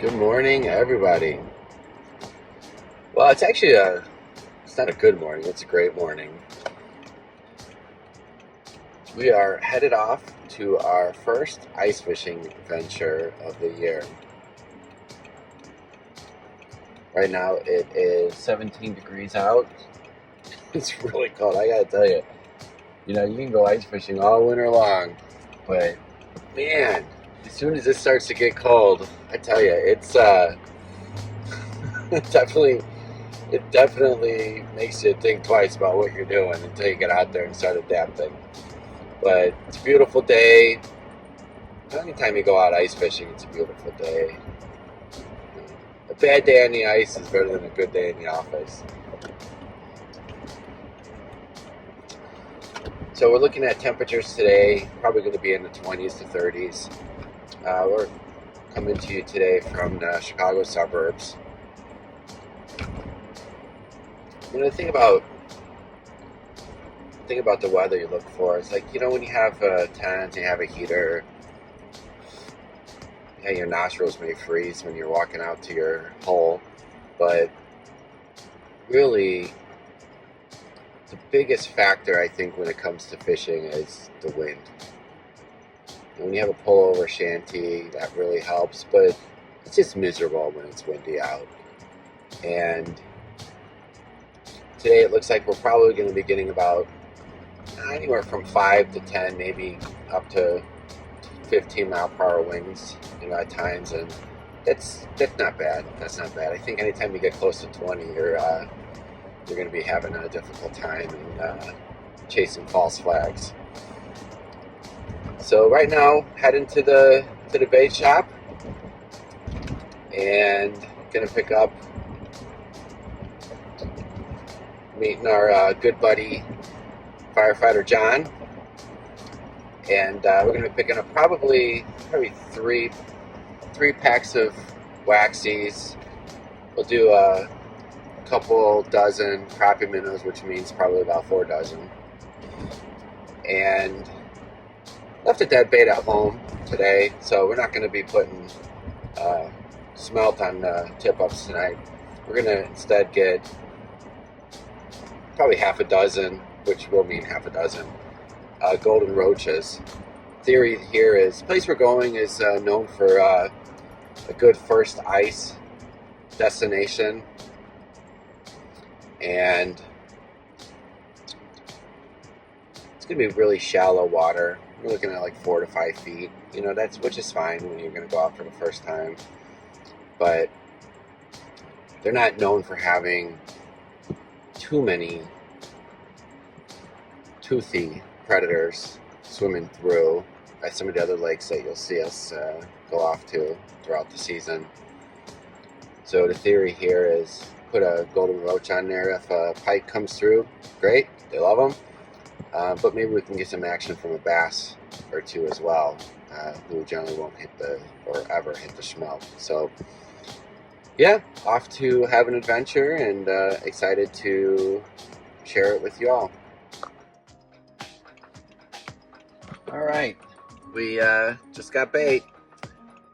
Good morning, everybody. Well, it's actually it's not a good morning, it's a great morning. We are headed off to our first ice fishing adventure of the year. Right now it is 17 degrees out. It's really cold, I gotta tell you. You know, you can go ice fishing all winter long, but man, as soon as it starts to get cold, I tell you, it's definitely it definitely makes you think twice about what you're doing until you get out there and start adapting. But it's a beautiful day. Anytime you go out ice fishing, it's a beautiful day. A bad day on the ice is better than a good day in the office. So we're looking at temperatures today, probably going to be in the 20s to 30s. We're coming to you today from the Chicago suburbs. You know, the thing about the weather you look for is like, you know, when you have a tent, you have a heater, yeah, your nostrils may freeze when you're walking out to your hole, but really the biggest factor I think when it comes to fishing is the wind. And when you have a pullover shanty, that really helps, but it's just miserable when it's windy out. And today it looks like we're probably going to be getting about anywhere from 5 to 10, maybe up to 15 mile per hour winds, you know, at times, and that's not bad. That's not bad. I think anytime you get close to 20, you're going to be having a difficult time and chasing false flags. So right now, heading to the bait shop and going to pick up, meeting our good buddy firefighter John, and we're going to be picking up probably three packs of waxies. We'll do a couple dozen crappie minnows, which means probably about 4 dozen, and left a dead bait at home today, so we're not going to be putting smelt on tip-ups tonight. We're going to instead get probably half a dozen, which will mean half a dozen golden roaches. Theory here is the place we're going is known for a good first ice destination, and it's gonna be really shallow water. We're looking at like 4 to 5 feet. You know, which is fine when you're gonna go out for the first time, but they're not known for having too many toothy predators swimming through at some of the other lakes that you'll see us go off to throughout the season. So the theory here is put a golden roach on there. If a pike comes through, great, they love them. But maybe we can get some action from a bass or two as well, who generally won't ever hit the smelt. So yeah, off to have an adventure, and excited to share it with you all. All right, we just got bait,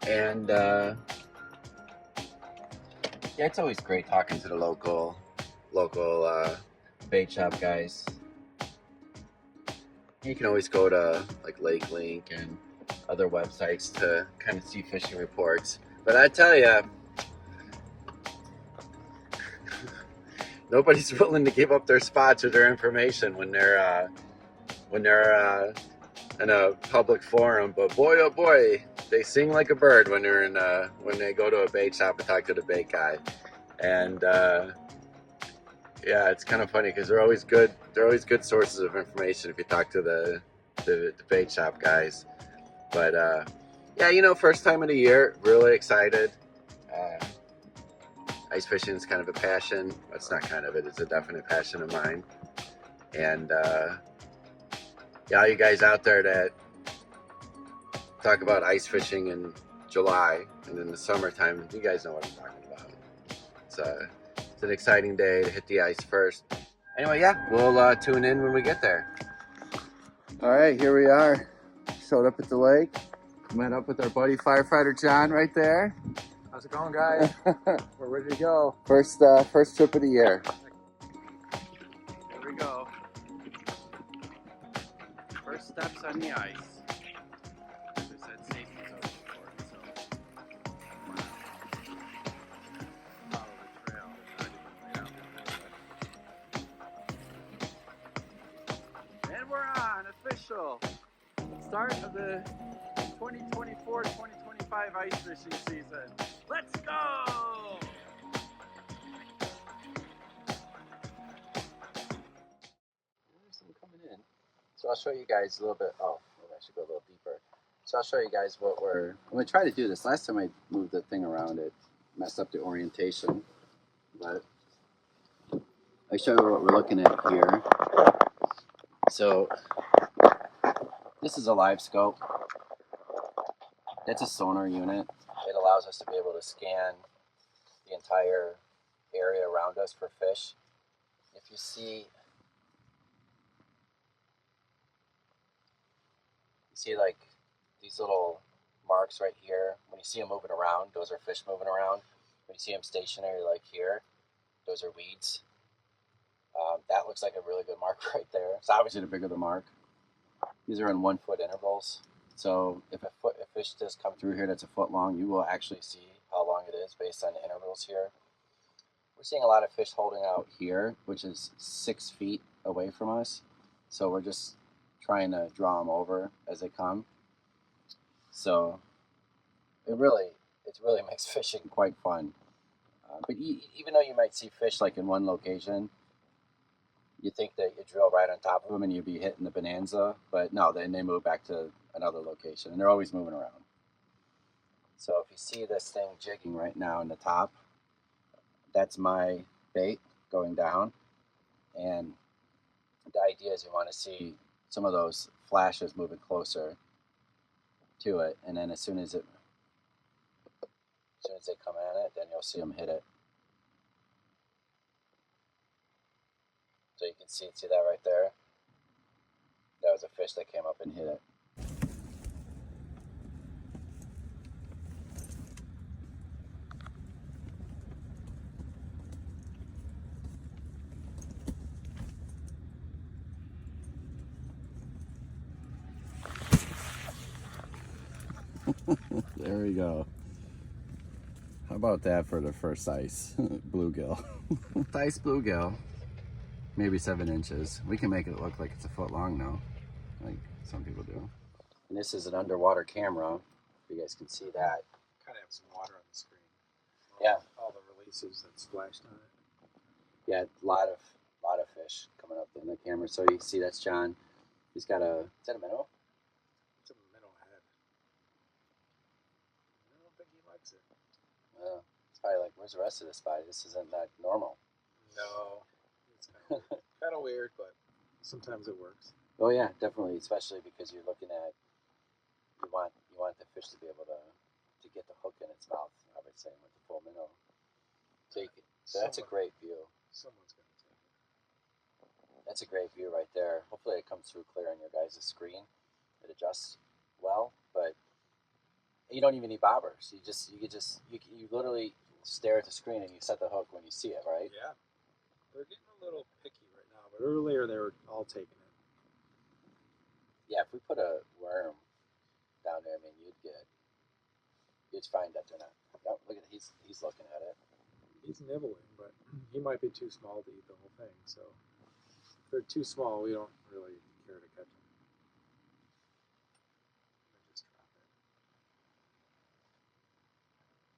and yeah, it's always great talking to the local bait shop guys. You can always go to like Lake Link and other websites to kind of see fishing reports, but I tell you, nobody's willing to give up their spots or their information when they're in a public forum. But boy, oh boy, they sing like a bird when they go to a bait shop and talk to the bait guy. And yeah, it's kind of funny because they're always good sources of information if you talk to the bait shop guys. But yeah, you know, first time of the year, really excited. Ice fishing is kind of a passion. It's not kind of, it's a definite passion of mine. And yeah, all you guys out there that talk about ice fishing in July and in the summertime, you guys know what I'm talking about. It's an exciting day to hit the ice first. Anyway, yeah, we'll tune in when we get there. All right, here we are. Showed up at the lake. Met up with our buddy firefighter John right there. How's it going, guys? We're ready to go. First trip of the year. Here we go. First steps on the ice. As I said, safety's always important, so follow the trail. It's already been laid out for you. And we're on, official. Start of the 2024-2025 ice fishing season. Let's go! There's some coming in. So I'll show you guys a little bit. Oh, maybe I should go a little deeper. So I'll show you guys what I'm going to try to do this. Last time I moved the thing around, it messed up the orientation. But I'll show you what we're looking at here. So this is a live scope. That's a sonar unit. It allows us to be able to scan the entire area around us for fish. If you see like these little marks right here, when you see them moving around, those are fish moving around. When you see them stationary like here, those are weeds. That looks like a really good mark right there. It's obviously the bigger the mark. These are in 1 foot intervals. So if a fish does come through here that's a foot long, you will actually see how long it is based on the intervals here. We're seeing a lot of fish holding out here, which is 6 feet away from us. So we're just trying to draw them over as they come. So it really makes fishing quite fun. But even though you might see fish like in one location, you think that you drill right on top of them and you'd be hitting the bonanza, but no, then they move back to another location, and they're always moving around. So if you see this thing jigging right now in the top, that's my bait going down, and the idea is you want to see some of those flashes moving closer to it, and then as soon as they come at it, then you'll see them hit it. So you can see that right there. That was a fish that came up and hit it. There we go. How about that for the first ice bluegill? Ice bluegill, maybe 7 inches. We can make it look like it's a foot long now, like some people do. And this is an underwater camera. If you guys can see that. Kind of have some water on the screen. All the releases that splashed on it. Yeah, a lot of fish coming up in the camera. So you can see that's John. He's got is that a minnow? It's a minnow head. I don't think he likes it. It's probably like, where's the rest of this body? This isn't that normal. No, it's kind of weird, but sometimes it works. Oh yeah, definitely, especially because you're looking at, you want the fish to be able to get the hook in its mouth, obviously, with the full minnow. So that's a great view. Someone's going to take it. That's a great view right there. Hopefully it comes through clear on your guys' screen. It adjusts well, but you don't even need bobbers. You literally stare at the screen and you set the hook when you see it, right? Yeah. They're getting a little picky right now, but earlier they were all taking it. Yeah, if we put a worm down there, I mean, you'd find that they're not. Oh, look at it. He's looking at it. He's nibbling, but he might be too small to eat the whole thing. So if they're too small, we don't really care to catch them. Just drop it.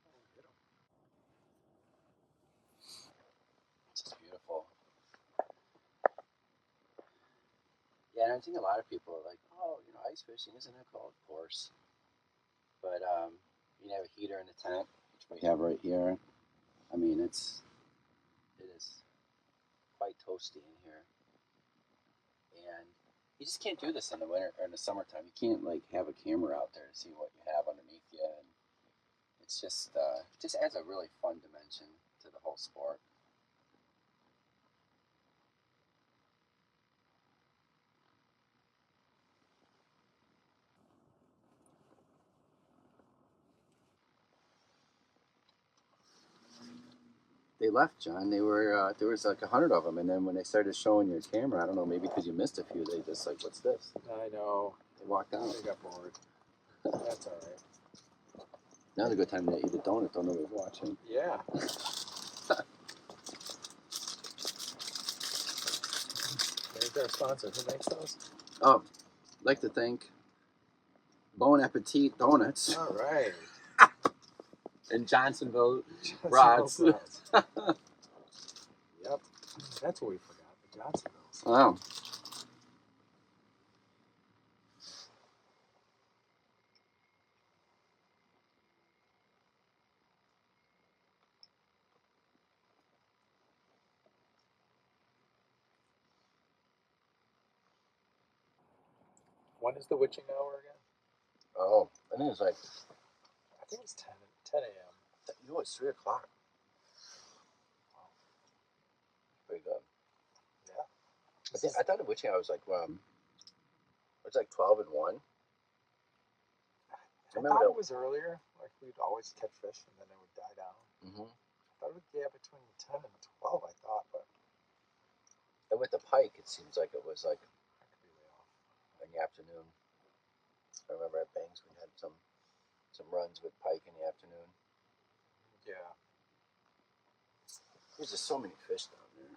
Oh, hit him. It's just beautiful. Yeah, and I think a lot of people are like, oh, ice fishing, isn't that cold? Of course. But you have a heater in the tent, which we have right here. I mean, it is quite toasty in here. And you just can't do this in the winter or in the summertime. You can't like have a camera out there to see what you have underneath you, and it's just it just adds a really fun dimension to the whole sport. They left, John. They were there was like 100 of them, and then when they started showing your camera, I don't know, maybe because you missed a few, they just like, what's this? I know. They walked out. They got bored. That's all right. Now's a good time to eat a donut. Don't nobody's watching. Yeah. There's our sponsor. Who makes those? Oh, I'd like to thank Bon Appetit Donuts All right. in Johnsonville. Johnsonville Rods. Brats. Yep. That's what we forgot. The Johnsonvilles. Wow. When is the witching hour again? Oh, I think it's like, I think it's 10 a.m. you know, it's 3 o'clock. Pretty good. Yeah. I thought the witching hour was like, it's like 12 and 1. I thought it was earlier. Like we'd always catch fish and then it would die down. Mm-hmm. I thought it would be between 10 and 12, I thought, but And with the pike, it seems like it was like I could be way off. in the afternoon. I remember at Banks we had some runs with pike in the afternoon. Yeah. There's just so many fish down there.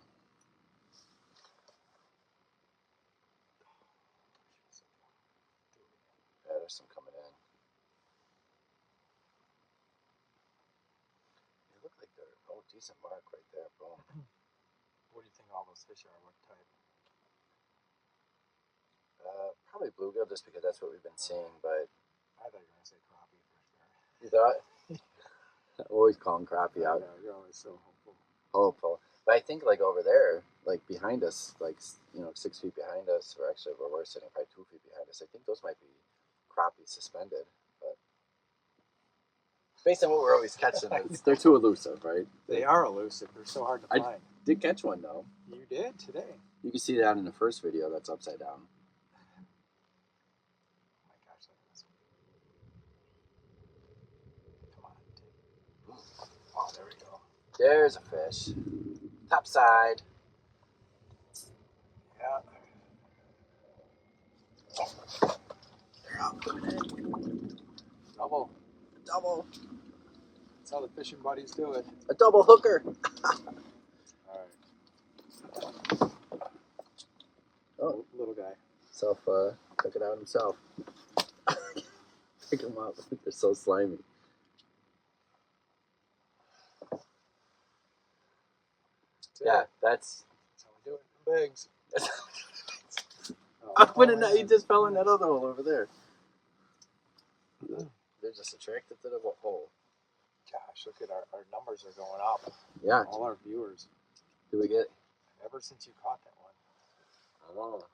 Yeah, there's some coming in. They look like they're decent mark right there, bro. What do you think all those fish are? What type? Probably bluegill just because that's what we've been seeing, but I thought you were going to say crappie for sure. you thought? I always call them crappie out. Yeah, you're always so hopeful. Hopeful. But I think like over there, like behind us, like, you know, 6 feet behind us, or actually where we're sitting, probably 2 feet behind us, I think those might be crappie suspended. But based on what we're always catching, they're too elusive, right? They are elusive. They're so hard to find. Did catch one though. You did today. You can see that in the first video that's upside down. Oh my gosh, look at this one. Come on. Oh, there we go. There's a fish. Top side. Yeah. They're all coming in. Double. Double. That's how the fishing buddies do it. A double hooker. All right. Oh, Little guy. Took it out himself. Pick them up. They're so slimy. Yeah, that's. That's how we do it in bigs. He just fell in that other hole over there. They're just attracted to the hole. Gosh, look at our numbers are going up. Yeah. All our viewers. Do we get? Ever since you caught that one. Oh.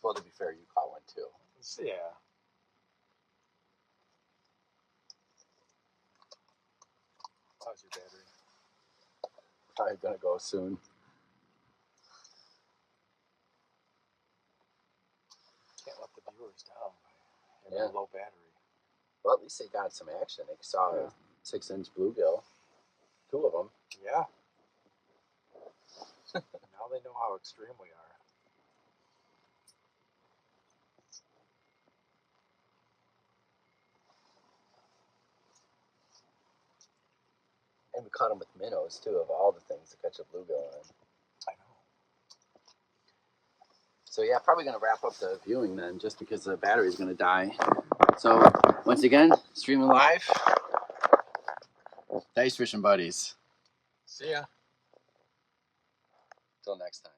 Well, to be fair, you caught one too. Yeah. How's your battery? Probably gonna go soon. Can't let the viewers down by having a low battery. Well, at least they got some action. They saw a 6-inch bluegill. 2 of them. Yeah. Now they know how extreme we are. And we caught them with minnows too, of all the things to catch a bluegill on. I know. So yeah, probably gonna wrap up the viewing then, just because the battery's gonna die. So once again, streaming live. Dice Fishing Buddies. See ya. Till next time.